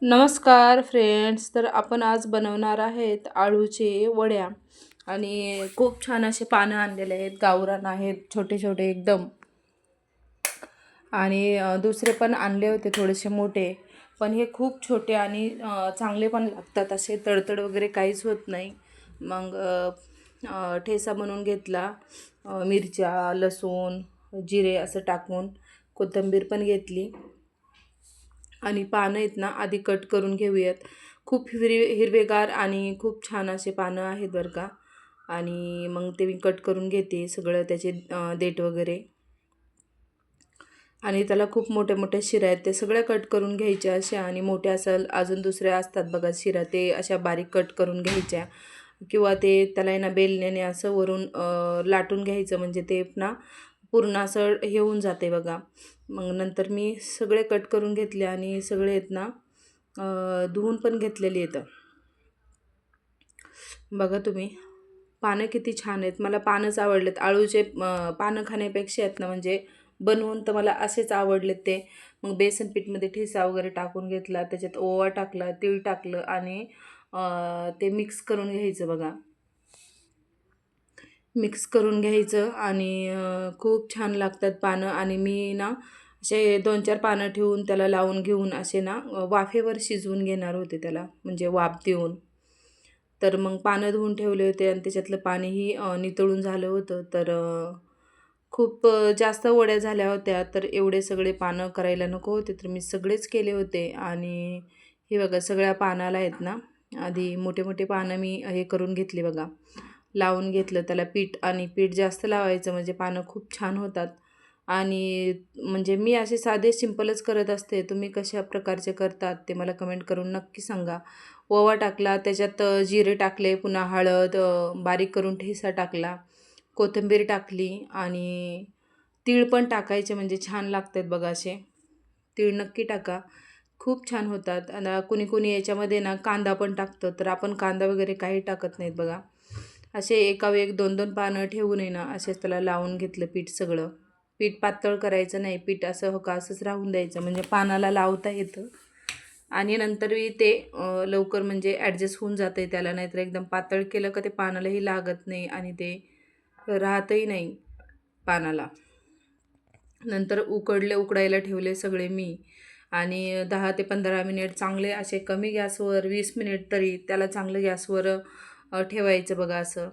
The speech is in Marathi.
नमस्कार फ्रेंड्स. तर आपण आज बनवणार आहेत आळूचे वड्या. आणि खूप छान असे पानं आणलेले आहेत, गावरान आहेत, छोटे छोटे एकदम. आणि दुसरे पण आणले होते थोडेसे मोठे, पण हे खूप छोटे आणि चांगले पण लागतात, असे तडतड वगैरे काहीच होत नाही. मग ठेचा बनवून घेतला, मिरच्या, लसूण, जिरे असं टाकून. कोथिंबीर पण घेतली आणि पानं आहेत ना आधी कट करून घेऊयात. खूप हिरवेगार आणि खूप छान असे पानं आहेत बरं का. आणि मग ते मी कट करून घेते सगळं, त्याचे देठ वगैरे. आणि त्याला खूप मोठे मोठे शिरा आहेत, ते सगळ्या कट करून घ्यायच्या अशा. आणि मोठ्या असेल अजून दुसऱ्या असतात बघा शिरा, ते अशा बारीक कट करून घ्यायच्या. किंवा ते त्याला आहे ना बेलण्याने असं वरून लाटून घ्यायचं, म्हणजे ते ना पूर्ण असं हे होऊन जाते बघा. मग नंतर मी सगळे कट करून घेतले आणि सगळे आहेत ना धुवून पण घेतलेली आहेत. बघा तुम्ही, पानं किती छान आहेत. मला पानंच आवडलेत आळूचे. पानं खाण्यापेक्षा आहेत ना, म्हणजे बनवून तर मला असेच आवडलेत ते. मग बेसन पीठमध्ये ठेचा वगैरे टाकून घेतला, त्याच्यात ओवा टाकला, तीळ टाकलं आणि ते मिक्स करून घ्यायचं बघा. मिक्स करून घ्यायचं आणि खूप छान लागतात पानं. आणि मी ना असे 2-4 पानं ठेवून त्याला लावून घेऊन असे ना वाफेवर शिजवून घेणार होते त्याला, म्हणजे वाफ देऊन. तर मग पानं धुवून ठेवले होते आणि त्याच्यातलं पाणीही नितळून झालं होतं. तर खूप जास्त वड्या झाल्या होत्या, तर एवढे सगळे पानं करायला नको होते, तर मी सगळेच केले होते. आणि हे बघा सगळ्या पानाला आहेत ना आधी मोठे मोठे पानं मी हे करून घेतले बघा, लावून घेतलं त्याला पीठ. आणि पीठ जास्त लावायचं म्हणजे पानं खूप छान होतात. आणि म्हणजे मी असे साधे सिंपलच करत असते, तुम्ही कशा प्रकारचे करतात ते मला कमेंट करून नक्की सांगा. ओवा टाकला, त्याच्यात जिरे टाकले, पुन्हा हळद, बारीक करून ठेचा टाकला, कोथिंबीर टाकली आणि तीळ पण टाकायचे, म्हणजे छान लागतात बघा असे. तीळ नक्की टाका, खूप छान होतात. आणि कुणी कुणी याच्यामध्ये ना कांदा पण टाकतं, तर आपण कांदा वगैरे काही टाकत नाहीत बघा. असे एकावर एक 2-2 पानं ठेवून आहे ना असेच त्याला लावून घेतलं पीठ सगळं. पीठ पातळ करायचं नाही, पीठ असं हो का असंच राहून द्यायचं, म्हणजे पानाला लावता येतं. आणि नंतर मी ते लवकर म्हणजे ॲडजस्ट होऊन जातं आहे त्याला. नाहीतर एकदम पातळ केलं का ते पानालाही लागत नाही आणि ते राहतही नाही पानाला. नंतर उकडायला ठेवले सगळे मी. आणि 10 ते 15 मिनिट चांगले असे कमी गॅसवर, 20 मिनिट तरी त्याला चांगलं गॅसवर ठेवायचं बघा असं.